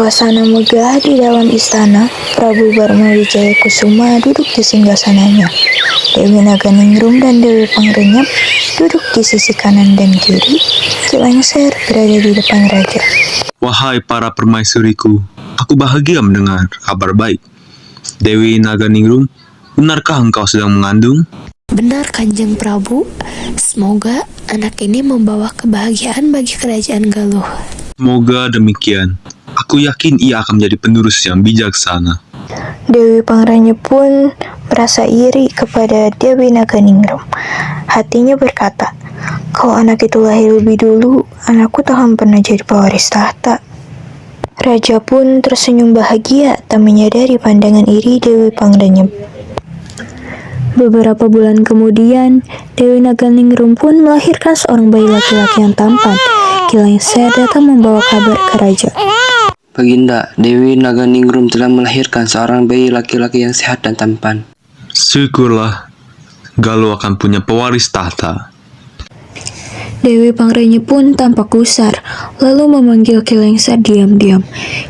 Suasana megah di dalam istana. Prabu Barma Wijaya Kusuma duduk di singgasananya. Dewi Naganingrum dan Dewi Pangrenyep duduk di sisi kanan dan kiri. Ki Lengser berada di depan raja. Wahai para permaisuriku, aku bahagia mendengar kabar baik. Dewi Naganingrum, benarkah engkau sedang mengandung? Benar, Kanjeng Prabu. Semoga anak ini membawa kebahagiaan bagi kerajaan Galuh. Semoga demikian. Aku yakin ia akan menjadi penerus yang bijaksana. Dewi Pangrenyep pun merasa iri kepada Dewi Naganingrum. Hatinya berkata, kalau anak itu lahir lebih dulu, anakku takkan pernah jadi pewaris tahta. Raja pun tersenyum bahagia, tak menyadari pandangan iri Dewi Pangrenyep. Beberapa bulan kemudian, Dewi Naganingrum pun melahirkan seorang bayi laki-laki yang tampan. Ki Lengser datang membawa kabar ke raja. Baginda, Dewi Naganingrum telah melahirkan seorang bayi laki-laki yang sehat dan tampan. Syukurlah, Galuh akan punya pewaris tahta. Dewi Pangrenyep pun tampak gusar, lalu memanggil Ki Lengser diam-diam.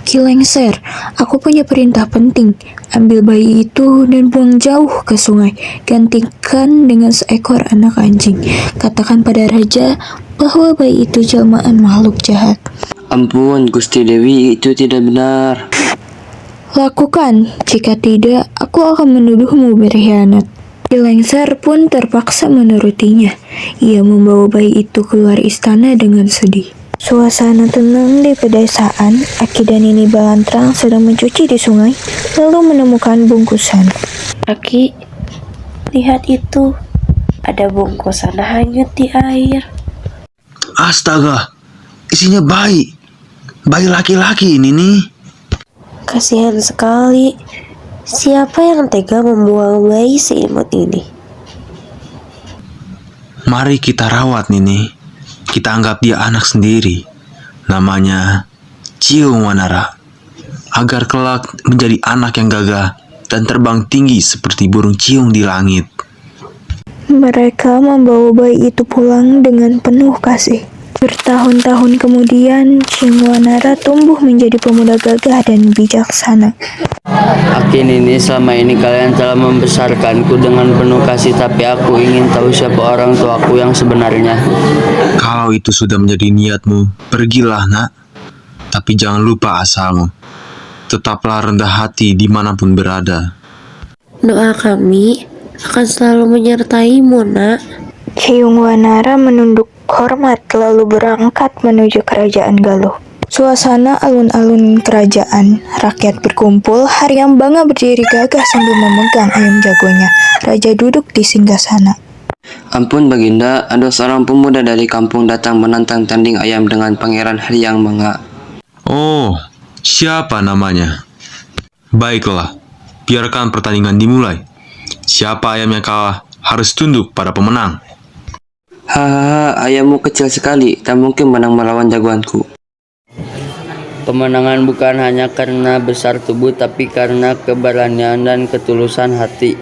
Ki Lengser, aku punya perintah penting. Ambil bayi itu dan buang jauh ke sungai. Gantikan dengan seekor anak anjing. Katakan pada raja bahwa bayi itu jelmaan makhluk jahat. Ampun, Gusti Dewi, itu tidak benar. Lakukan, jika tidak, aku akan menuduhmu berkhianat. Ki Lengser pun terpaksa menurutinya. Ia membawa bayi itu keluar istana dengan sedih. Suasana tenang di pedesaan. Aki dan Nini Balantrang sedang mencuci di sungai, lalu menemukan bungkusan. Aki, lihat itu. Ada bungkusan hanyut di air. Astaga, isinya bayi. Bayi laki-laki ini nih. Kasihan sekali. Siapa yang tega membuang bayi seimut ini? Mari kita rawat Nini. Kita anggap dia anak sendiri. Namanya Ciung Wanara. Agar kelak menjadi anak yang gagah dan terbang tinggi seperti burung ciung di langit. Mereka membawa bayi itu pulang dengan penuh kasih. Bertahun-tahun kemudian, Ciung Wanara tumbuh menjadi pemuda gagah dan bijaksana. Aki Nini, selama ini kalian telah membesarkanku dengan penuh kasih, tapi aku ingin tahu siapa orang tuaku yang sebenarnya. Kalau itu sudah menjadi niatmu, pergilah nak. Tapi jangan lupa asalmu. Tetaplah rendah hati dimanapun berada. Doa kami akan selalu menyertaimu, nak. Ciung Wanara menunduk hormat lalu berangkat menuju kerajaan Galuh. Suasana alun-alun kerajaan, rakyat berkumpul, Haryam bangga berdiri gagah sambil memegang ayam jagonya. Raja duduk di singgasana. Ampun Baginda, ada seorang pemuda dari kampung datang menantang tanding ayam dengan Pangeran Haryang Mangga. Oh, siapa namanya? Baiklah, biarkan pertandingan dimulai. Siapa ayam yang kalah harus tunduk pada pemenang. Hahaha, ayammu kecil sekali, tak mungkin menang melawan jagoanku. Pemenangan bukan hanya karena besar tubuh, tapi karena keberanian dan ketulusan hati.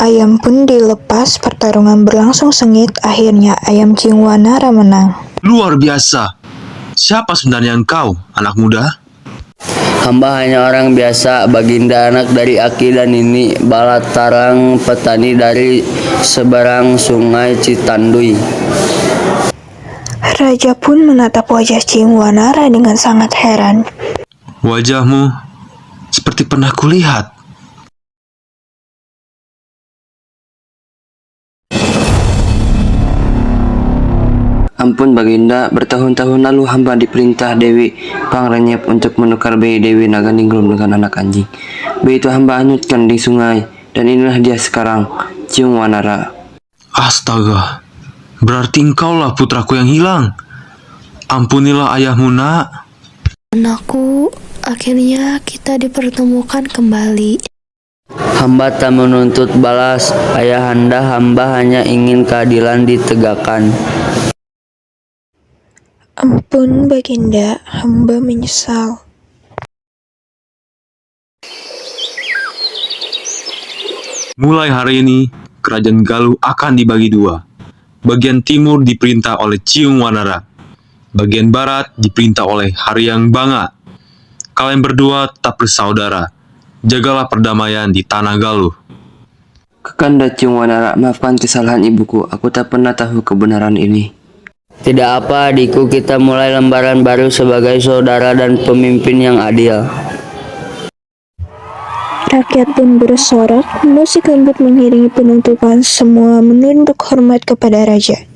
Ayam pun dilepas, pertarungan berlangsung sengit, akhirnya ayam Ciung Wanara menang. Luar biasa. Siapa sebenarnya engkau, anak muda? Hamba hanya orang biasa, Baginda, anak dari Aki dan Nini Balantrang, petani dari seberang sungai Citanduy. Raja pun menatap wajah Ciung Wanara dengan sangat heran. Wajahmu seperti pernah kulihat. Ampun Baginda, bertahun-tahun lalu hamba diperintah Dewi Pangrenyep untuk menukar bayi Dewi Naganingrum dengan anak anjing. Bayi itu hamba hanyutkan di sungai, dan inilah dia sekarang, Ciung Wanara. Astaga, berarti engkaulah putraku yang hilang. Ampunilah ayahmu nak. Anakku, akhirnya kita dipertemukan kembali. Hamba tak menuntut balas, ayahanda, hamba hanya ingin keadilan ditegakkan. Ampun Baginda, hamba menyesal. Mulai hari ini, kerajaan Galuh akan dibagi dua. Bagian timur diperintah oleh Ciung Wanara, bagian barat diperintah oleh Haryang Banga. Kalian berdua tetap bersaudara. Jagalah perdamaian di Tanah Galuh. Kakanda Ciung Wanara, maafkan kesalahan ibuku. Aku tak pernah tahu kebenaran ini. Tidak apa adikku, kita mulai lembaran baru sebagai saudara dan pemimpin yang adil. Rakyat pun bersorak, musik lembut mengiringi penutupan, semua menunduk hormat kepada raja.